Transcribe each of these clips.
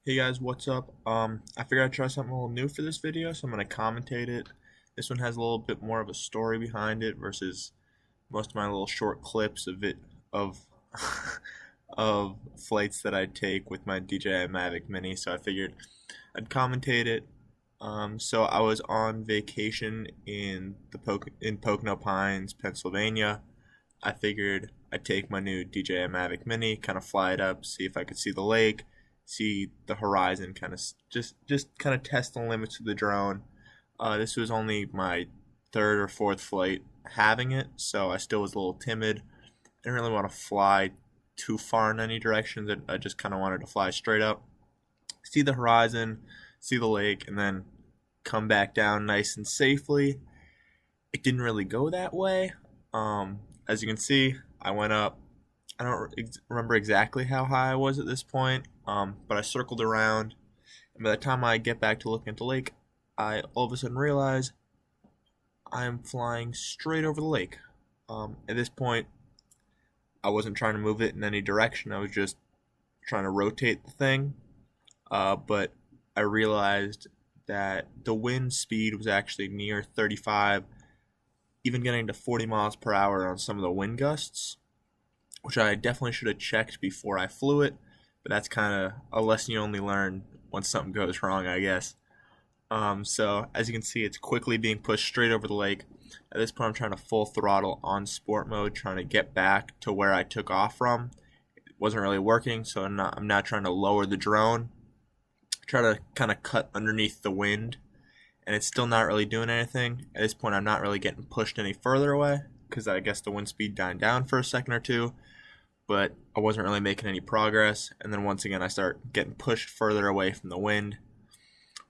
Hey guys, what's up? I figured I'd try something a little new for this video, so I'm gonna commentate it. This one has a little bit more of a story behind it versus most of my little short clips of of flights that I take with my DJI Mavic Mini. So I figured I'd commentate it. So I was on vacation in Pocono Pines, Pennsylvania. I figured I'd take my new DJI Mavic Mini, kind of fly it up, see if I could see the lake, see the horizon, kind of just kind of test the limits of the drone. This was only my third or fourth flight having it, so I still was a little timid. I didn't really want to fly too far in any direction. That I just kind of wanted to fly straight up, see the horizon, see the lake, and then come back down nice and safely. It didn't really go that way. As you can see, I went up. I don't remember exactly how high I was at this point, but I circled around, and by the time I get back to looking at the lake, I all of a sudden realize I'm flying straight over the lake. At this point, I wasn't trying to move it in any direction. I was just trying to rotate the thing, but I realized that the wind speed was actually near 35, even getting to 40 miles per hour on some of the wind gusts, which I definitely should have checked before I flew it, but that's kind of a lesson you only learn when something goes wrong, I guess. So as you can see, it's quickly being pushed straight over the lake. At this point, I'm trying to full throttle on sport mode, trying to get back to where I took off from. It wasn't really working, so I'm now trying to lower the drone, try to kind of cut underneath the wind, and it's still not really doing anything. At this point, I'm not really getting pushed any further away because I guess the wind speed died down for a second or two, but I wasn't really making any progress. And then once again, I start getting pushed further away from the wind.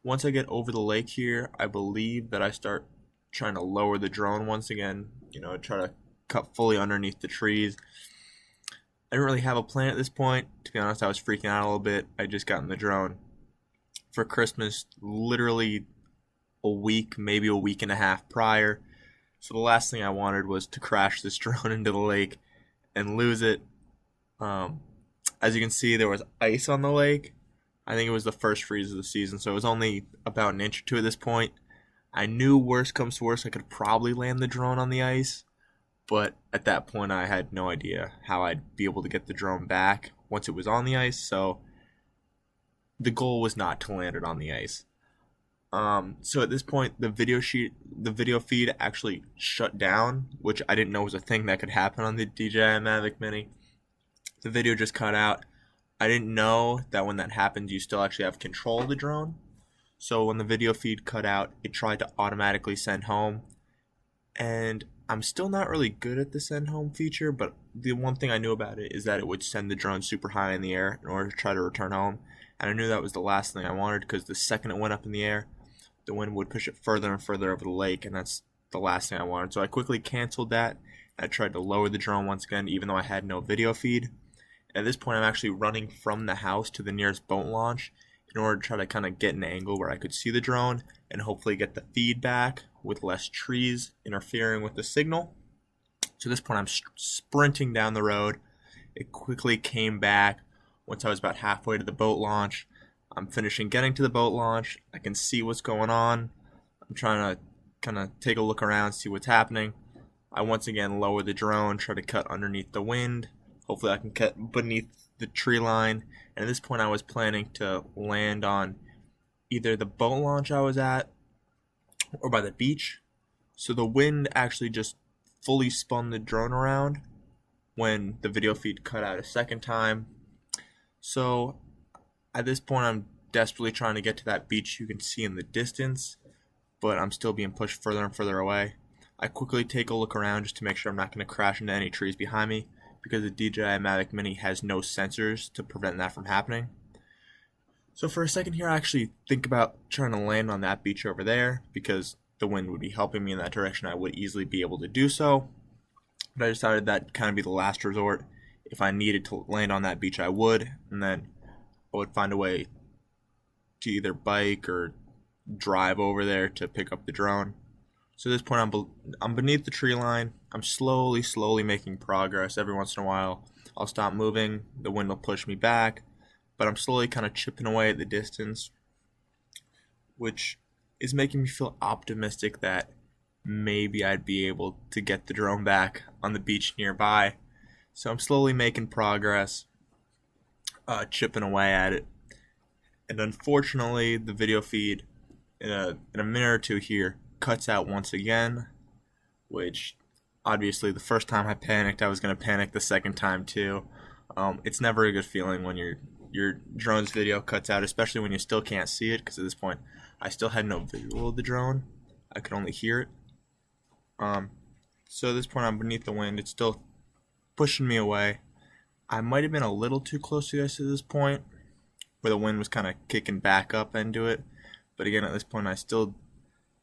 Once I get over the lake here, I believe that I start trying to lower the drone once again, try to cut fully underneath the trees. I didn't really have a plan at this point. To be honest, I was freaking out a little bit. I just got in the drone for Christmas, literally a week, maybe a week and a half prior. So the last thing I wanted was to crash this drone into the lake and lose it. As you can see, there was ice on the lake. I think it was the first freeze of the season, so it was only about an inch or two at this point. I knew worst comes to worst, I could probably land the drone on the ice, but at that point I had no idea how I'd be able to get the drone back once it was on the ice, so the goal was not to land it on the ice. So at this point, the video feed actually shut down, which I didn't know was a thing that could happen on the DJI Mavic Mini. The video just cut out. I didn't know that when that happens, you still actually have control of the drone. So when the video feed cut out, it tried to automatically send home. And I'm still not really good at the send home feature, but the one thing I knew about it is that it would send the drone super high in the air in order to try to return home. And I knew that was the last thing I wanted because the second it went up in the air, the wind would push it further and further over the lake, and that's the last thing I wanted. So I quickly canceled that. I tried to lower the drone once again, even though I had no video feed. At this point, I'm actually running from the house to the nearest boat launch in order to try to kind of get an angle where I could see the drone and hopefully get the feedback with less trees interfering with the signal. So at this point, I'm sprinting down the road. It quickly came back once I was about halfway to the boat launch. I'm finishing getting to the boat launch. I can see what's going on. I'm trying to kind of take a look around, see what's happening. I once again lower the drone, try to cut underneath the wind. Hopefully I can cut beneath the tree line. And at this point I was planning to land on either the boat launch I was at or by the beach. So the wind actually just fully spun the drone around when the video feed cut out a second time. So at this point I'm desperately trying to get to that beach you can see in the distance, but I'm still being pushed further and further away. I quickly take a look around just to make sure I'm not going to crash into any trees behind me, because the DJI Mavic Mini has no sensors to prevent that from happening. So for a second here, I actually think about trying to land on that beach over there, because the wind would be helping me in that direction. I would easily be able to do so. But I decided that kind of be the last resort. If I needed to land on that beach, I would, and then I would find a way to either bike or drive over there to pick up the drone. So at this point, I'm beneath the tree line. I'm slowly making progress. Every once in a while, I'll stop moving. The wind will push me back. but I'm slowly kind of chipping away at the distance, which is making me feel optimistic that maybe I'd be able to get the drone back on the beach nearby. So I'm slowly making progress, chipping away at it. And unfortunately, the video feed in a minute or two here cuts out once again, which obviously the first time I panicked, I was going to panic the second time too. It's never a good feeling when your drone's video cuts out, especially when you still can't see it, because at this point I still had no visual of the drone. I could only hear it. So at this point I'm beneath the wind. It's still pushing me away. I might have been a little too close to this at this point, where the wind was kind of kicking back up into it. But again, at this point I still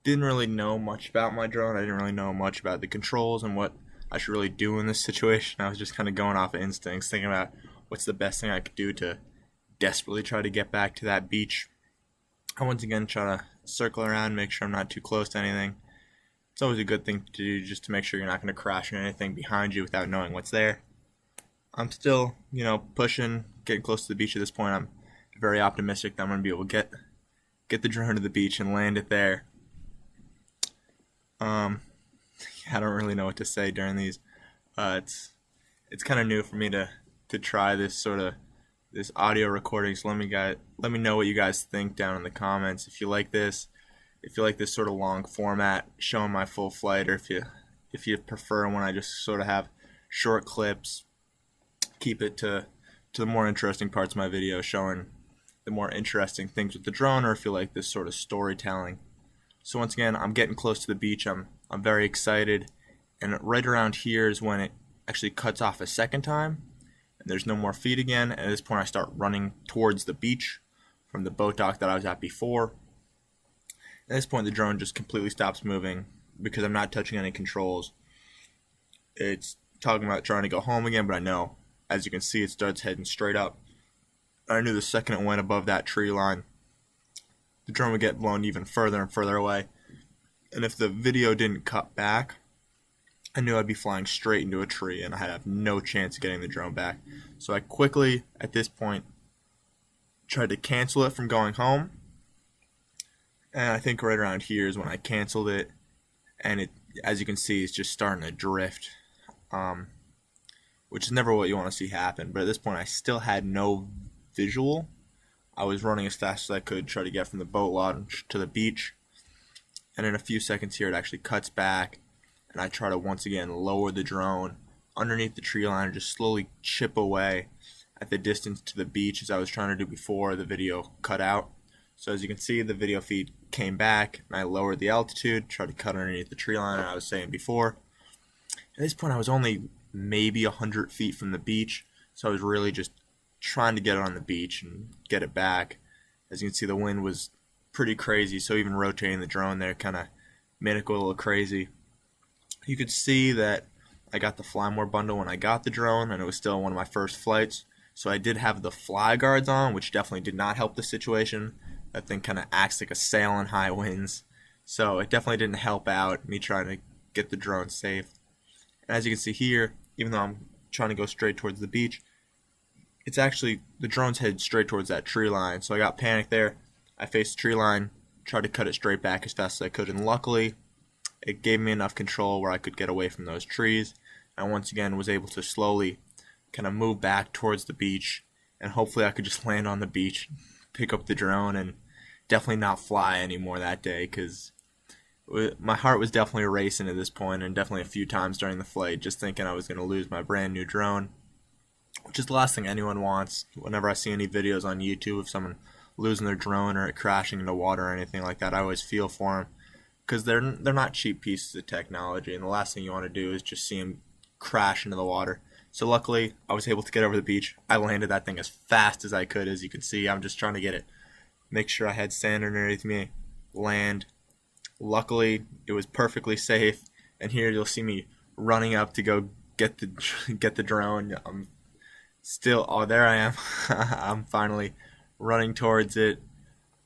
didn't really know much about my drone. I didn't really know much about the controls and what I should really do in this situation. I was just kind of going off of instincts, thinking about what's the best thing I could do to desperately try to get back to that beach. I once again try to circle around, make sure I'm not too close to anything. It's always a good thing to do, just to make sure you're not going to crash into anything behind you without knowing what's there. I'm still, pushing, getting close to the beach at this point. I'm very optimistic that I'm going to be able to get the drone to the beach and land it there. I don't really know what to say during these. It's kind of new for me to try this this audio recording. So let me know what you guys think down in the comments. If you like this sort of long format, showing my full flight, or if you prefer when I just sort of have short clips, keep it to the more interesting parts of my video, showing the more interesting things with the drone, or if you like this sort of storytelling. So once again, I'm getting close to the beach. I'm very excited, and right around here is when it actually cuts off a second time, and there's no more feed again. And at this point I start running towards the beach from the boat dock that I was at before. At this point the drone just completely stops moving because I'm not touching any controls. It's talking about trying to go home again, but I know, as you can see, it starts heading straight up. I knew the second it went above that tree line, the drone would get blown even further and further away. And if the video didn't cut back, I knew I'd be flying straight into a tree and I'd have no chance of getting the drone back. So I quickly, at this point, tried to cancel it from going home. And I think right around here is when I canceled it, and it, as you can see, is just starting to drift, which is never what you want to see happen. But at this point I still had no visual. I was running as fast as I could, try to get from the boat launch to the beach, and in a few seconds here it actually cuts back, and I try to once again lower the drone underneath the tree line and just slowly chip away at the distance to the beach, as I was trying to do before the video cut out. So as you can see, the video feed came back, and I lowered the altitude, tried to cut underneath the tree line, I was saying before. At this point I was only maybe 100 feet from the beach, so I was really just trying to get it on the beach and get it back. As you can see, the wind was pretty crazy, so even rotating the drone there kind of made it go a little crazy. You could see that I got the Fly More bundle when I got the drone, and it was still one of my first flights, so I did have the fly guards on, which definitely did not help the situation. That thing kind of acts like a sail in high winds, so it definitely didn't help out me trying to get the drone safe. And as you can see here, even though I'm trying to go straight towards the beach, it's actually, the drone's headed straight towards that tree line. So I got panicked there. I faced the tree line, tried to cut it straight back as fast as I could, and luckily it gave me enough control where I could get away from those trees. And once again was able to slowly kind of move back towards the beach, and hopefully I could just land on the beach, pick up the drone, and definitely not fly anymore that day, because my heart was definitely racing at this point, and definitely a few times during the flight, just thinking I was going to lose my brand new drone, which is the last thing anyone wants. Whenever I see any videos on YouTube of someone losing their drone or it crashing into water or anything like that, I always feel for them, because they're not cheap pieces of technology, and the last thing you want to do is just see them crash into the water. So luckily I was able to get over the beach. I landed that thing as fast as I could. As you can see, I'm just trying to get it, make sure I had sand underneath me, land. Luckily it was perfectly safe, and here you'll see me running up to go get the drone. I'm still, oh, there I am. I'm finally running towards it.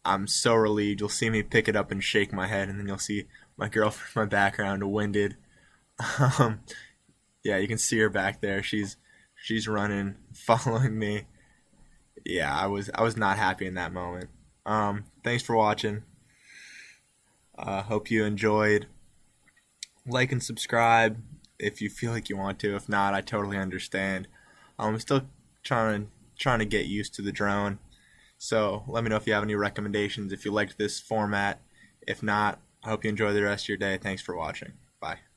I'm so relieved. You'll see me pick it up and shake my head, and then you'll see my girlfriend in my background, winded. Yeah, you can see her back there. She's running, following me. Yeah, I was not happy in that moment. Thanks for watching. Hope you enjoyed. Like and subscribe if you feel like you want to. If not, I totally understand. I'm still trying to get used to the drone. So let me know if you have any recommendations. If you liked this format. If not, I hope you enjoy the rest of your day. Thanks for watching. Bye.